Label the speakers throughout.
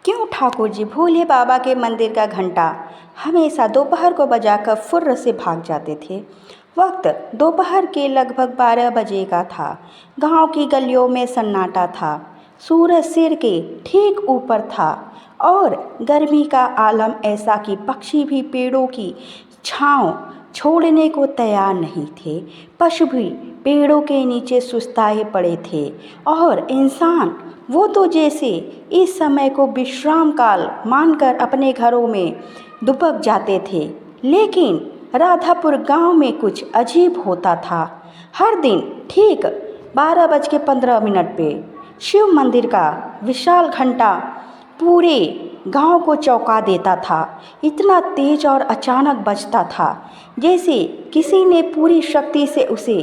Speaker 1: क्यों ठाकुर जी, भोले बाबा के मंदिर का घंटा हमेशा दोपहर को बजाकर फुर्र से भाग जाते थे। वक्त दोपहर के लगभग 12 बजे का था। गांव की गलियों में सन्नाटा था। सूरज सिर के ठीक ऊपर था और गर्मी का आलम ऐसा कि पक्षी भी पेड़ों की छांव छोड़ने को तैयार नहीं थे। पशु भी पेड़ों के नीचे सुस्ताए पड़े थे और इंसान वो तो जैसे इस समय को विश्राम काल मानकर अपने घरों में दुबक जाते थे। लेकिन राधापुर गांव में कुछ अजीब होता था। हर दिन ठीक 12:15 पे शिव मंदिर का विशाल घंटा पूरे गांव को चौंका देता था। इतना तेज और अचानक बजता था जैसे किसी ने पूरी शक्ति से उसे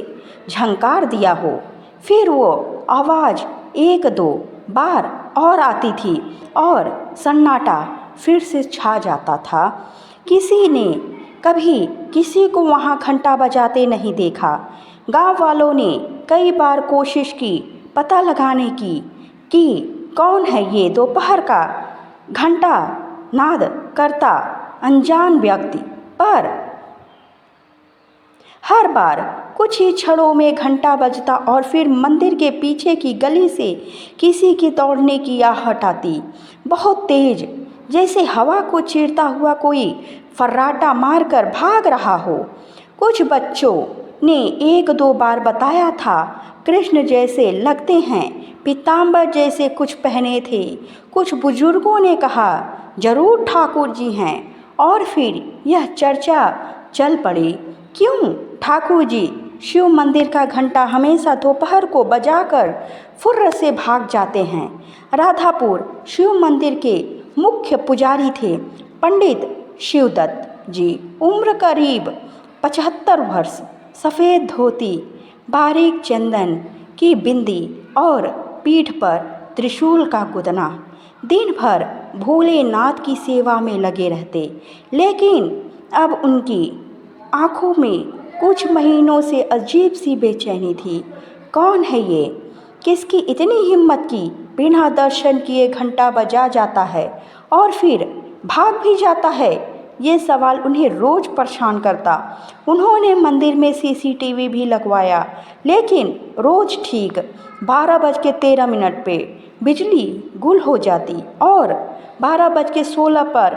Speaker 1: झंकार दिया हो। फिर वो आवाज़ एक दो बार और आती थी और सन्नाटा फिर से छा जाता था। किसी ने कभी किसी को वहाँ घंटा बजाते नहीं देखा। गांव वालों ने कई बार कोशिश की पता लगाने की कि कौन है ये दोपहर का घंटा नाद करता अनजान व्यक्ति, पर हर बार कुछ ही क्षणों में घंटा बजता और फिर मंदिर के पीछे की गली से किसी की दौड़ने की आहट आती, बहुत तेज, जैसे हवा को चीरता हुआ कोई फर्राटा मारकर भाग रहा हो। कुछ बच्चों ने एक दो बार बताया था कृष्ण जैसे लगते हैं, पीताम्बर जैसे कुछ पहने थे। कुछ बुजुर्गों ने कहा जरूर ठाकुर जी हैं। और फिर यह चर्चा चल पड़ी, क्यों ठाकुर जी शिव मंदिर का घंटा हमेशा दोपहर को बजाकर फुर्र से भाग जाते हैं। राधापुर शिव मंदिर के मुख्य पुजारी थे पंडित शिवदत्त जी। उम्र करीब 75 वर्ष। सफ़ेद धोती, बारीक चंदन की बिंदी और पीठ पर त्रिशूल का गुदना। दिन भर भोलेनाथ की सेवा में लगे रहते, लेकिन अब उनकी आंखों में कुछ महीनों से अजीब सी बेचैनी थी। कौन है ये? किसकी इतनी हिम्मत की बिना दर्शन किए घंटा बजा जाता है और फिर भाग भी जाता है? ये सवाल उन्हें रोज़ परेशान करता। उन्होंने मंदिर में सीसीटीवी भी लगवाया, लेकिन रोज़ ठीक 12:13 पे बिजली गुल हो जाती और 12:16 पर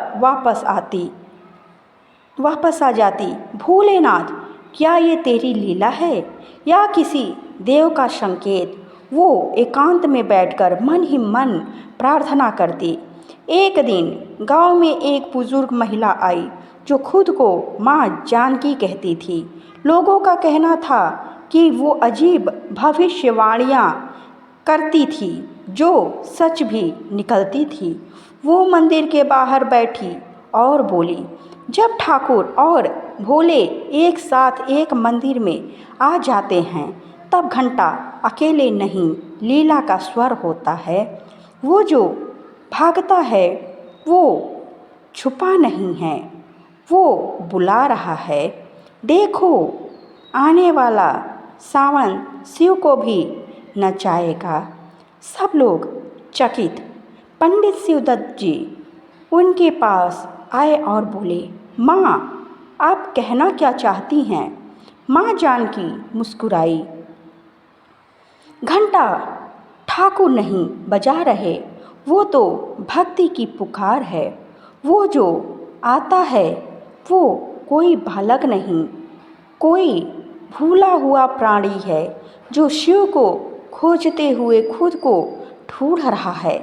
Speaker 1: वापस आ जाती। भोलेनाथ, क्या ये तेरी लीला है या किसी देव का संकेत? वो एकांत में बैठकर मन ही मन प्रार्थना करती। एक दिन गांव में एक बुजुर्ग महिला आई जो खुद को माँ जानकी कहती थी। लोगों का कहना था कि वो अजीब भविष्यवाणियाँ करती थी जो सच भी निकलती थी। वो मंदिर के बाहर बैठी और बोली, जब ठाकुर और भोले एक साथ एक मंदिर में आ जाते हैं तब घंटा अकेले नहीं, लीला का स्वर होता है। वो जो भागता है वो छुपा नहीं है, वो बुला रहा है। देखो, आने वाला सावन शिव को भी नचाएगा। सब लोग चकित। पंडित शिवदत्त जी उनके पास आए और बोले, माँ, आप कहना क्या चाहती हैं? माँ जानकी मुस्कुराई। घंटा ठाकुर नहीं बजा रहे, वो तो भक्ति की पुकार है। वो जो आता है वो कोई बालक नहीं, कोई भूला हुआ प्राणी है जो शिव को खोजते हुए खुद को ढूंढ रहा है।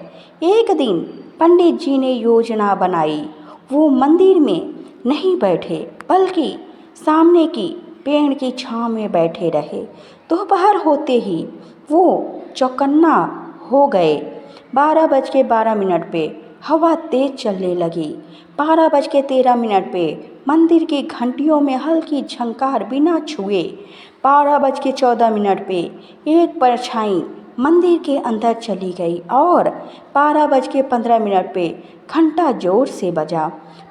Speaker 1: एक दिन पंडित जी ने योजना बनाई। वो मंदिर में नहीं बैठे बल्कि सामने की पेड़ की छांव में बैठे रहे। दोपहर होते ही वो चौकन्ना हो गए। 12:12 पे हवा तेज चलने लगी। 12:13 पे मंदिर की घंटियों में हल्की झंकार बिना छुए। 12:14 पे एक परछाई मंदिर के अंदर चली गई और 12:15 पे घंटा जोर से बजा।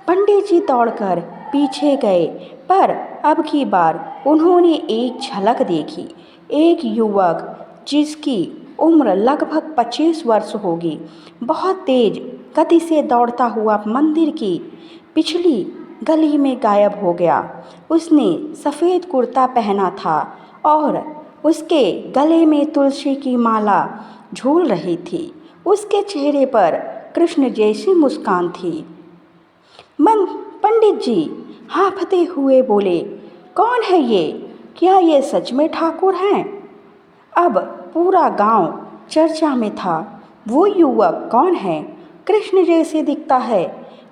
Speaker 1: पंडित जी दौड़कर पीछे गए, पर अब की बार उन्होंने एक झलक देखी। एक युवक जिसकी उम्र लगभग 25 वर्ष होगी, बहुत तेज गति से दौड़ता हुआ मंदिर की पिछली गली में गायब हो गया। उसने सफ़ेद कुर्ता पहना था और उसके गले में तुलसी की माला झूल रही थी। उसके चेहरे पर कृष्ण जैसी मुस्कान थी। पंडित जी हांफते हुए बोले, कौन है ये? क्या ये सच में ठाकुर हैं? अब पूरा गांव चर्चा में था। वो युवक कौन है? कृष्ण जैसे दिखता है।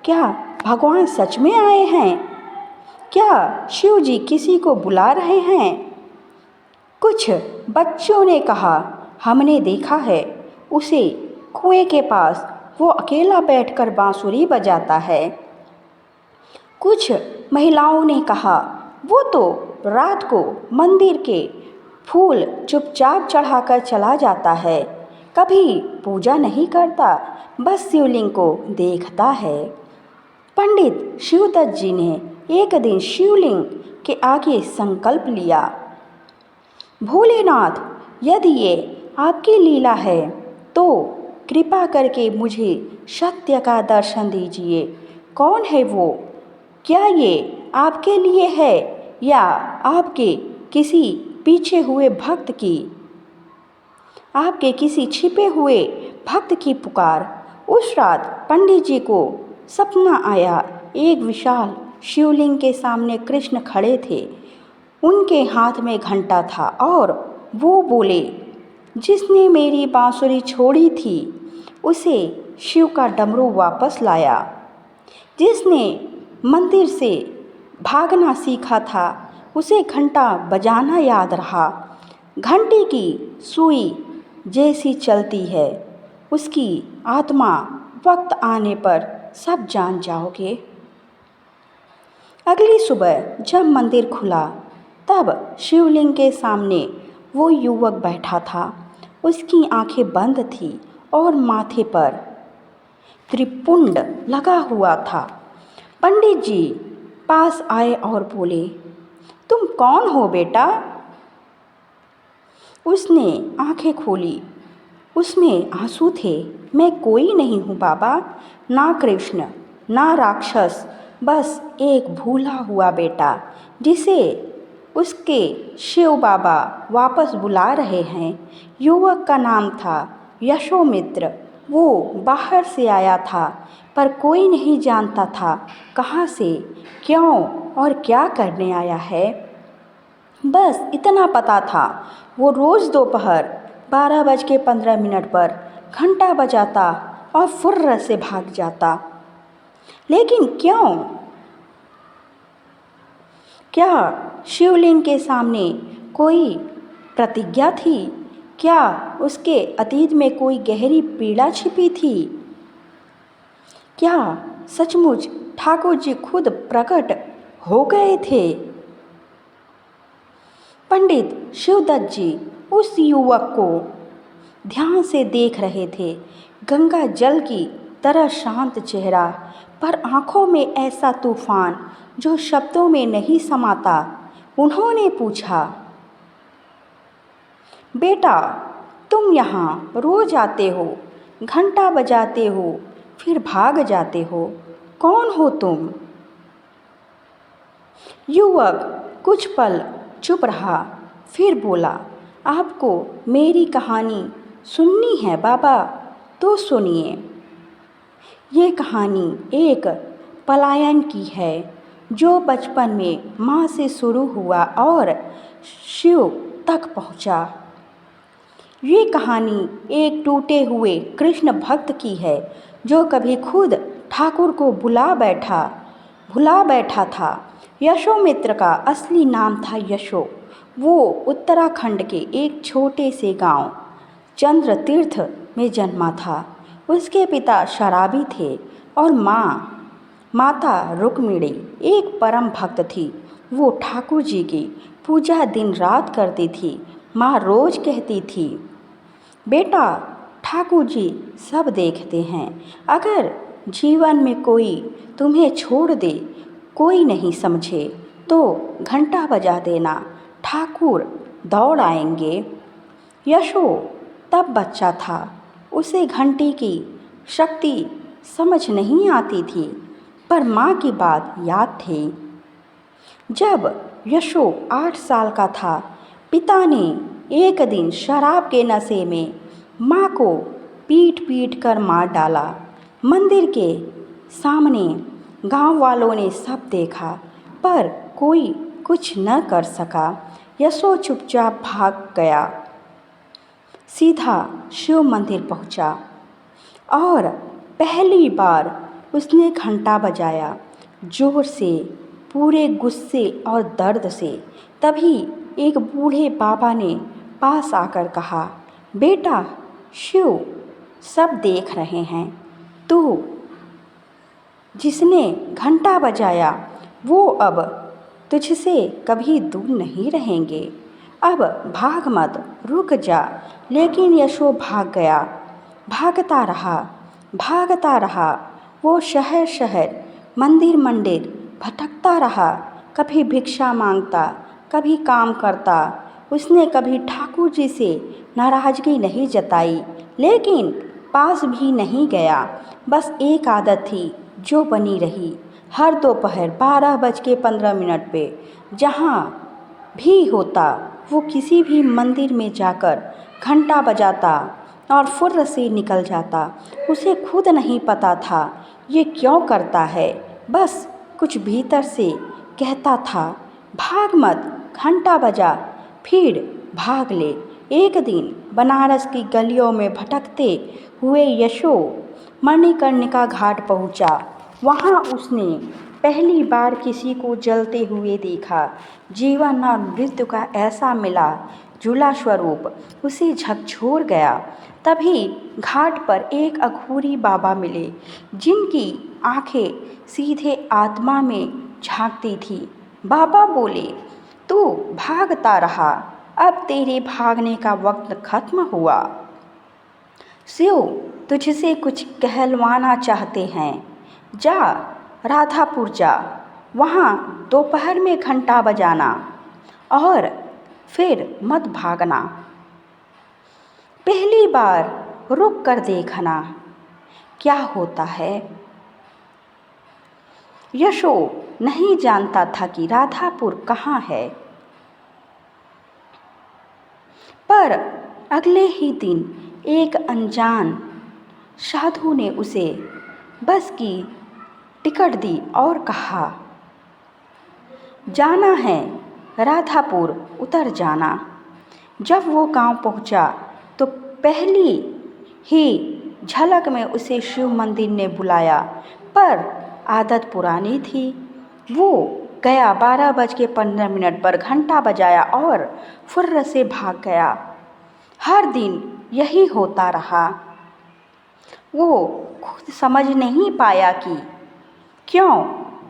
Speaker 1: क्या भगवान सच में आए हैं? क्या शिव जी किसी को बुला रहे हैं? कुछ बच्चों ने कहा, हमने देखा है उसे कुएं के पास, वो अकेला बैठकर बांसुरी बजाता है। कुछ महिलाओं ने कहा, वो तो रात को मंदिर के फूल चुपचाप चढ़ाकर चला जाता है, कभी पूजा नहीं करता, बस शिवलिंग को देखता है। पंडित शिवदत्त जी ने एक दिन शिवलिंग के आगे संकल्प लिया, भोलेनाथ, यदि ये आपकी लीला है तो कृपा करके मुझे सत्य का दर्शन दीजिए। कौन है वो? क्या ये आपके लिए है या आपके किसी पीछे हुए भक्त की, आपके किसी छिपे हुए भक्त की पुकार? उस रात पंडित जी को सपना आया। एक विशाल शिवलिंग के सामने कृष्ण खड़े थे। उनके हाथ में घंटा था और वो बोले, जिसने मेरी बांसुरी छोड़ी थी उसे शिव का डमरू वापस लाया। जिसने मंदिर से भागना सीखा था उसे घंटा बजाना याद रहा। घंटी की सुई जैसी चलती है, उसकी आत्मा वक्त आने पर सब जान जाओगे। अगली सुबह जब मंदिर खुला तब शिवलिंग के सामने वो युवक बैठा था। उसकी आंखें बंद थी और माथे पर त्रिपुंड लगा हुआ था। पंडित जी पास आए और बोले, तुम कौन हो बेटा? उसने आंखें खोली, उसमें आंसू थे। मैं कोई नहीं हूँ बाबा, ना कृष्ण ना राक्षस, बस एक भूला हुआ बेटा जिसे उसके शिव बाबा वापस बुला रहे हैं। युवक का नाम था यशोमित्र। वो बाहर से आया था पर कोई नहीं जानता था कहाँ से, क्यों और क्या करने आया है। बस इतना पता था, वो रोज़ दोपहर 12:15 पर घंटा बजाता और फुर्र से भाग जाता। लेकिन क्यों? क्या शिवलिंग के सामने कोई प्रतिज्ञा थी? क्या उसके अतीत में कोई गहरी पीड़ा छिपी थी? क्या सचमुच ठाकुर जी खुद प्रकट हो गए थे? पंडित शिवदत्त जी उस युवक को ध्यान से देख रहे थे। गंगा जल की तरह शांत चेहरा, पर आंखों में ऐसा तूफान जो शब्दों में नहीं समाता। उन्होंने पूछा, बेटा, तुम यहाँ रोज आते हो, घंटा बजाते हो, फिर भाग जाते हो, कौन हो तुम? युवक कुछ पल चुप रहा, फिर बोला, आपको मेरी कहानी सुननी है बाबा? तो सुनिए। ये कहानी एक पलायन की है जो बचपन में माँ से शुरू हुआ और शिव तक पहुँचा। ये कहानी एक टूटे हुए कृष्ण भक्त की है जो कभी खुद ठाकुर को भुला बैठा था। यशोमित्र का असली नाम था यशो। वो उत्तराखंड के एक छोटे से गांव चंद्रतीर्थ में जन्मा था। उसके पिता शराबी थे और माता रुक्मिणी एक परम भक्त थी। वो ठाकुर जी की पूजा दिन रात करती थी। माँ रोज कहती थी, बेटा, ठाकुर जी सब देखते हैं। अगर जीवन में कोई तुम्हें छोड़ दे, कोई नहीं समझे, तो घंटा बजा देना, ठाकुर दौड़ आएंगे। यशो तब बच्चा था। उसे घंटी की शक्ति समझ नहीं आती थी, पर माँ की बात याद थी। जब यशो 8 साल का था, पिता ने एक दिन शराब के नशे में माँ को पीट पीट कर मार डाला। मंदिर के सामने गांव वालों ने सब देखा, पर कोई कुछ न कर सका। यशो चुपचाप भाग गया, सीधा शिव मंदिर पहुंचा और पहली बार उसने घंटा बजाया, जोर से, पूरे गुस्से और दर्द से। तभी एक बूढ़े बाबा ने पास आकर कहा, बेटा, शिव सब देख रहे हैं। तू जिसने घंटा बजाया वो अब तुझसे कभी दूर नहीं रहेंगे। अब भाग मत, रुक जा। लेकिन यशो भाग गया, भागता रहा। वो शहर शहर, मंदिर मंदिर भटकता रहा, कभी भिक्षा मांगता, कभी काम करता। उसने कभी ठाकुर जी से नाराज़गी नहीं जताई, लेकिन पास भी नहीं गया। बस एक आदत थी जो बनी रही, हर दोपहर 12:15 पे जहाँ भी होता वो किसी भी मंदिर में जाकर घंटा बजाता और फुर्र से निकल जाता। उसे खुद नहीं पता था ये क्यों करता है, बस कुछ भीतर से कहता था, भाग मत, घंटा बजा, फिर भाग ले। एक दिन बनारस की गलियों में भटकते हुए यशो मणिकर्णिका घाट पहुंचा। वहां उसने पहली बार किसी को जलते हुए देखा। जीवन और मृत्यु का ऐसा मिला जुला स्वरूप उसे झकझोर गया। तभी घाट पर एक अघोरी बाबा मिले, जिनकी आंखें सीधे आत्मा में झांकती थी। बाबा बोले, तू भागता रहा, अब तेरे भागने का वक्त खत्म हुआ। शिव तुझसे कुछ कहलवाना चाहते हैं। जा, राधापुर जा, वहाँ दोपहर में घंटा बजाना और फिर मत भागना। पहली बार रुक कर देखना क्या होता है। यशो नहीं जानता था कि राधापुर कहाँ है, पर अगले ही दिन एक अनजान साधु ने उसे बस की टिकट दी और कहा, जाना है राधापुर, उतर जाना। जब वो गांव पहुंचा तो पहली ही झलक में उसे शिव मंदिर ने बुलाया, पर आदत पुरानी थी। वो गया, 12:15 पर घंटा बजाया और फुर्र से भाग गया। हर दिन यही होता रहा। वो खुद समझ नहीं पाया कि क्यों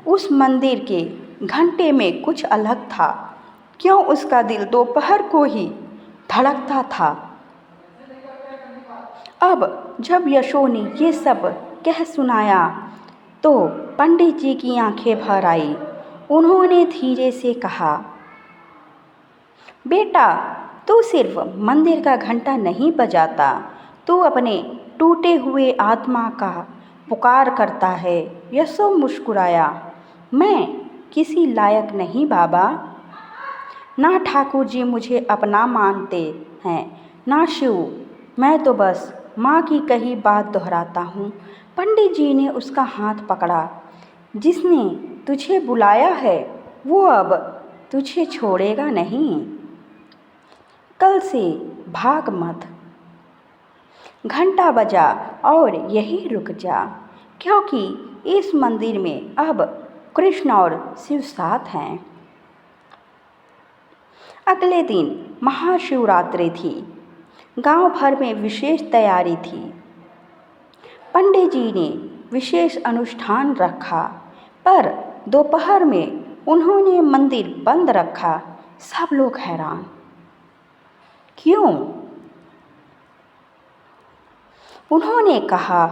Speaker 1: उस मंदिर के घंटे में कुछ अलग था, क्यों उसका दिल दोपहर को ही धड़कता था। अब जब यशो ने ये सब कह सुनाया तो पंडित जी की आंखें भर आई। उन्होंने धीरे से कहा, बेटा, तू सिर्फ मंदिर का घंटा नहीं बजाता, तू अपने टूटे हुए आत्मा का पुकार करता है। यशो मुस्कुराया, मैं किसी लायक नहीं बाबा, ना ठाकुर जी मुझे अपना मानते हैं, ना शिव, मैं तो बस माँ की कही बात दोहराता हूँ। पंडित जी ने उसका हाथ पकड़ा, जिसने तुझे बुलाया है वो अब तुझे छोड़ेगा नहीं। कल से भाग मत, घंटा बजा और यहीं रुक जा, क्योंकि इस मंदिर में अब कृष्ण और शिव साथ हैं। अगले दिन महाशिवरात्रि थी। गांव भर में विशेष तैयारी थी। पंडित जी ने विशेष अनुष्ठान रखा, पर दोपहर में उन्होंने मंदिर बंद रखा। सब लोग हैरान, क्यों? उन्होंने कहा,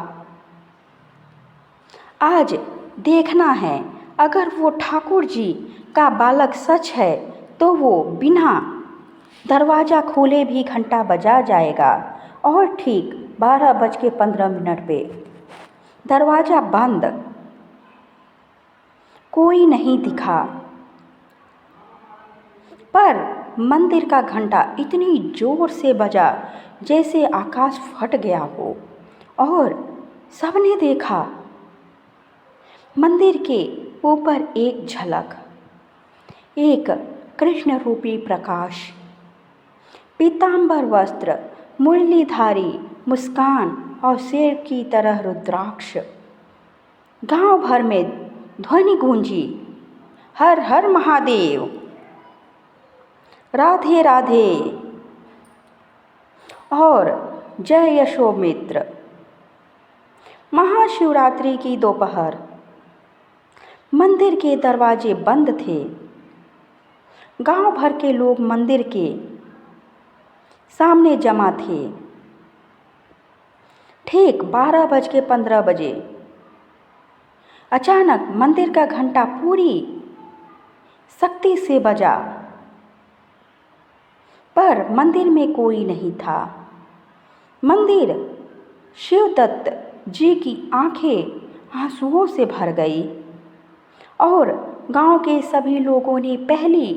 Speaker 1: आज देखना है, अगर वो ठाकुर जी का बालक सच है तो वो बिना दरवाज़ा खोले भी घंटा बजा जाएगा। और ठीक 12:15 पे दरवाज़ा बंद, कोई नहीं दिखा। पर मंदिर का घंटा इतनी जोर से बजा जैसे आकाश फट गया हो, और सबने देखा मंदिर के ऊपर एक झलक, एक कृष्ण रूपी प्रकाश, पीतांबर वस्त्र, मुरलीधारी मुस्कान और शेर की तरह रुद्राक्ष। गांव भर में ध्वनि गूंजी, हर हर महादेव, राधे राधे और जय यशोमित्र। महाशिवरात्रि की दोपहर, मंदिर के दरवाजे बंद थे। गांव भर के लोग मंदिर के सामने जमा थे। ठीक 12:15 अचानक मंदिर का घंटा पूरी शक्ति से बजा, पर मंदिर में कोई नहीं था। मंदिर शिवदत्त जी की आंखें आंसुओं से भर गई, और गांव के सभी लोगों ने पहली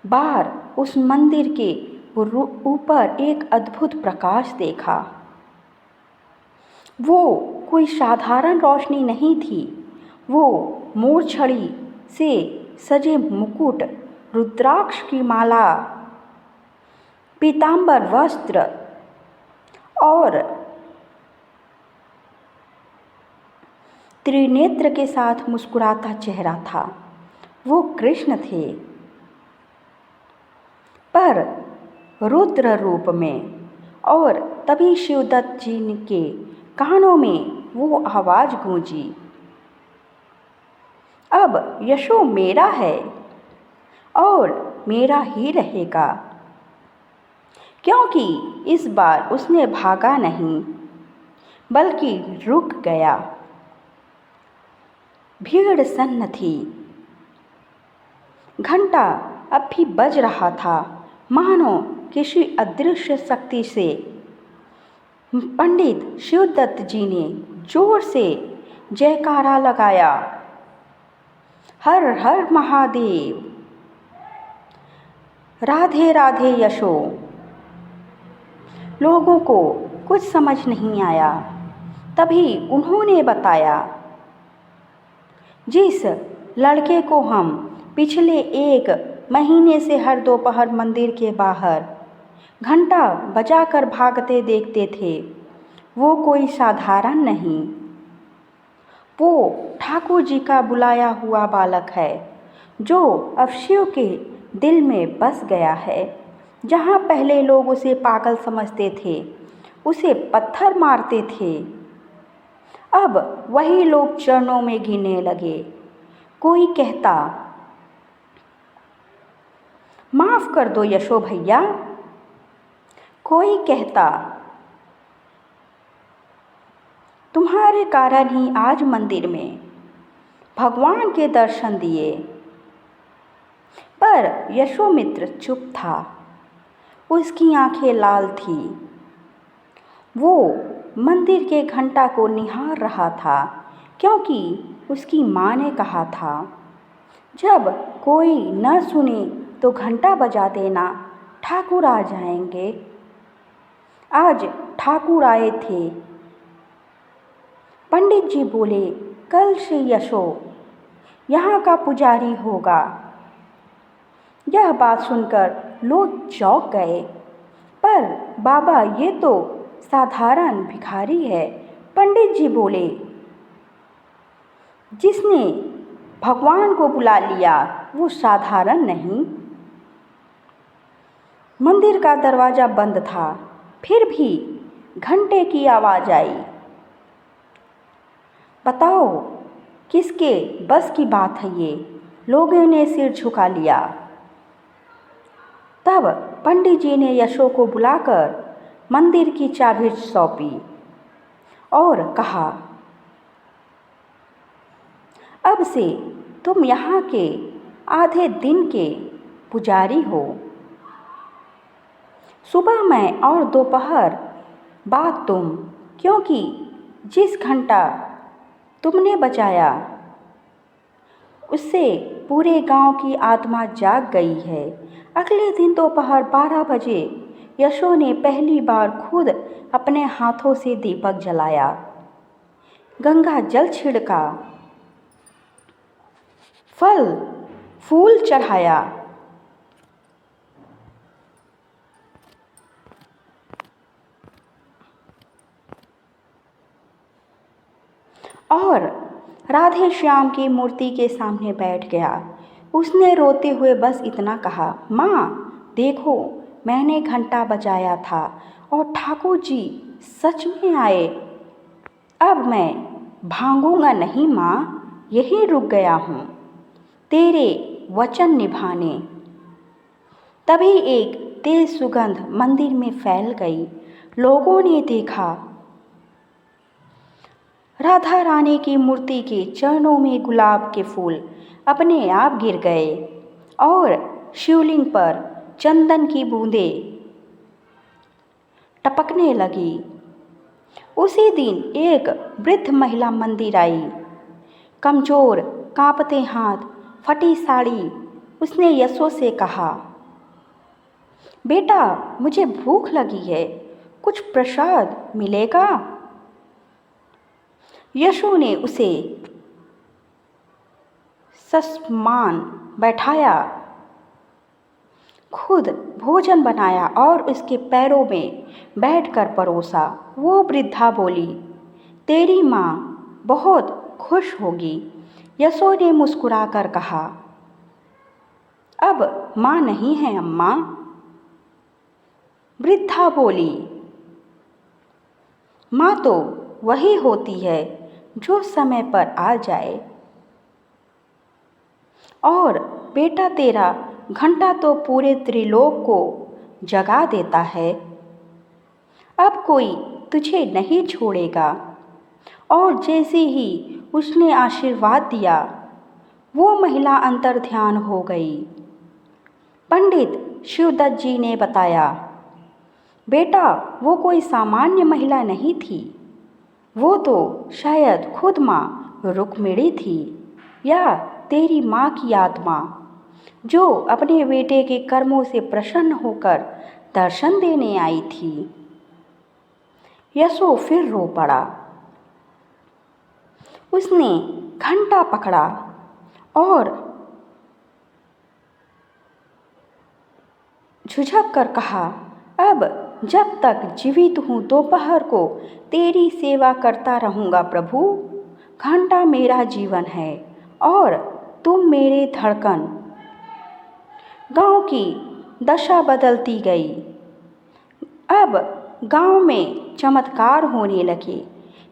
Speaker 1: बार उस मंदिर के ऊपर एक अद्भुत प्रकाश देखा। वो कोई साधारण रोशनी नहीं थी, वो मोरछड़ी से सजे मुकुट, रुद्राक्ष की माला, पीतांबर वस्त्र और त्रिनेत्र के साथ मुस्कुराता चेहरा था। वो कृष्ण थे, पर रुद्र रूप में। और तभी शिवदत्त जी के कानों में वो आवाज़ गूंजी, अब यशो मेरा है और मेरा ही रहेगा। क्योंकि इस बार उसने भागा नहीं, बल्कि रुक गया। भीड़ सन्न थी। घंटा अब भी बज रहा था, मानो किसी अदृश्य शक्ति से पंडित शिवदत्त जी ने जोर से जयकारा लगाया, हर हर महादेव, राधे राधे यशो। लोगों को कुछ समझ नहीं आया। तभी उन्होंने बताया, जिस लड़के को हम पिछले 1 महीने से हर दोपहर मंदिर के बाहर घंटा बजाकर भागते देखते थे, वो कोई साधारण नहीं, वो ठाकुर जी का बुलाया हुआ बालक है, जो अब शिव के दिल में बस गया है। जहाँ पहले लोग उसे पागल समझते थे, उसे पत्थर मारते थे, अब वही लोग चरणों में गिरने लगे। कोई कहता, माफ़ कर दो यशो भैया। कोई कहता, तुम्हारे कारण ही आज मंदिर में भगवान के दर्शन दिए। पर यशोमित्र चुप था। उसकी आंखें लाल थी। वो मंदिर के घंटा को निहार रहा था, क्योंकि उसकी माँ ने कहा था, जब कोई न सुने तो घंटा बजा देना, ठाकुर आ जाएंगे। आज ठाकुर आए थे। पंडित जी बोले, कल से यशो यहाँ का पुजारी होगा। यह बात सुनकर लोग चौंक गए। पर बाबा, ये तो साधारण भिखारी है। पंडित जी बोले, जिसने भगवान को बुला लिया वो साधारण नहीं। मंदिर का दरवाज़ा बंद था, फिर भी घंटे की आवाज़ आई। बताओ किसके बस की बात है ये? लोगों ने सिर झुका लिया। तब पंडित जी ने यशो को बुलाकर मंदिर की चाबी सौंपी और कहा, अब से तुम यहाँ के आधे दिन के पुजारी हो। सुबह में और दोपहर बाद तुम, क्योंकि जिस घंटा तुमने बजाया उससे पूरे गांव की आत्मा जाग गई है। अगले दिन दोपहर 12 बजे यशो ने पहली बार खुद अपने हाथों से दीपक जलाया, गंगा जल छिड़का, फल फूल चढ़ाया और राधे श्याम की मूर्ति के सामने बैठ गया। उसने रोते हुए बस इतना कहा, माँ देखो, मैंने घंटा बजाया था और ठाकुर जी सच में आए। अब मैं भागूंगा नहीं माँ, यहीं रुक गया हूँ तेरे वचन निभाने। तभी एक तेज सुगंध मंदिर में फैल गई। लोगों ने देखा राधा रानी की मूर्ति के चरणों में गुलाब के फूल अपने आप गिर गए और शिवलिंग पर चंदन की बूंदें टपकने लगी। उसी दिन एक वृद्ध महिला मंदिर आई, कमजोर, कांपते हाथ, फटी साड़ी। उसने यशो से कहा, बेटा मुझे भूख लगी है, कुछ प्रसाद मिलेगा? यशो ने उसे ससमान बैठाया, खुद भोजन बनाया और उसके पैरों में बैठकर परोसा। वो वृद्धा बोली, तेरी माँ बहुत खुश होगी। यशो ने मुस्कुराकर कहा, अब माँ नहीं है अम्मा। वृद्धा बोली, माँ तो वही होती है जो समय पर आ जाए, और बेटा तेरा घंटा तो पूरे त्रिलोक को जगा देता है। अब कोई तुझे नहीं छोड़ेगा। और जैसे ही उसने आशीर्वाद दिया, वो महिला अंतर्ध्यान हो गई। पंडित शिवदत्त जी ने बताया, बेटा वो कोई सामान्य महिला नहीं थी, वो तो शायद खुद माँ रुक्मिणी थी, या तेरी माँ की आत्मा जो अपने बेटे के कर्मों से प्रसन्न होकर दर्शन देने आई थी। यशो फिर रो पड़ा। उसने घंटा पकड़ा और झुझक कर कहा, अब जब तक जीवित हूँ दोपहर को तेरी सेवा करता रहूँगा प्रभु। घंटा मेरा जीवन है और तुम मेरे धड़कन। गांव की दशा बदलती गई। अब गांव में चमत्कार होने लगे।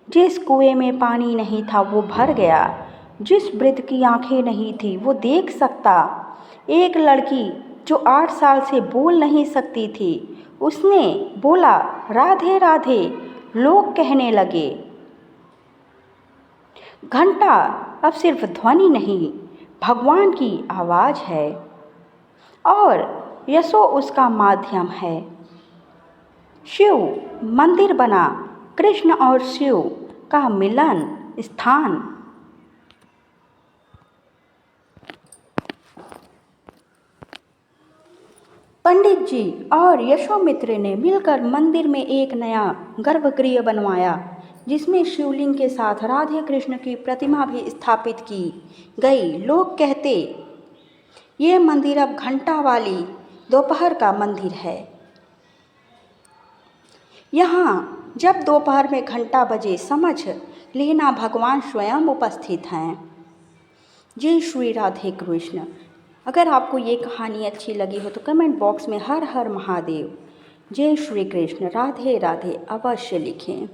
Speaker 1: जिस कुएं में पानी नहीं था वो भर गया, जिस वृद्ध की आंखें नहीं थी वो देख सकता। एक लड़की जो 8 साल से बोल नहीं सकती थी, उसने बोला, राधे राधे। लोग कहने लगे, घंटा अब सिर्फ ध्वनि नहीं, भगवान की आवाज़ है और यशो उसका माध्यम है। शिव मंदिर बना, कृष्ण और शिव का मिलन स्थान। पंडित जी और यशोमित्र ने मिलकर मंदिर में एक नया गर्भगृह बनवाया, जिसमें शिवलिंग के साथ राधे कृष्ण की प्रतिमा भी स्थापित की गई। लोग कहते, ये मंदिर अब घंटा वाली दोपहर का मंदिर है। यहाँ जब दोपहर में घंटा बजे, समझ लेना भगवान स्वयं उपस्थित हैं। जय श्री राधे कृष्ण। अगर आपको ये कहानी अच्छी लगी हो तो कमेंट बॉक्स में हर हर महादेव, जय श्री कृष्ण, राधे राधे अवश्य लिखें।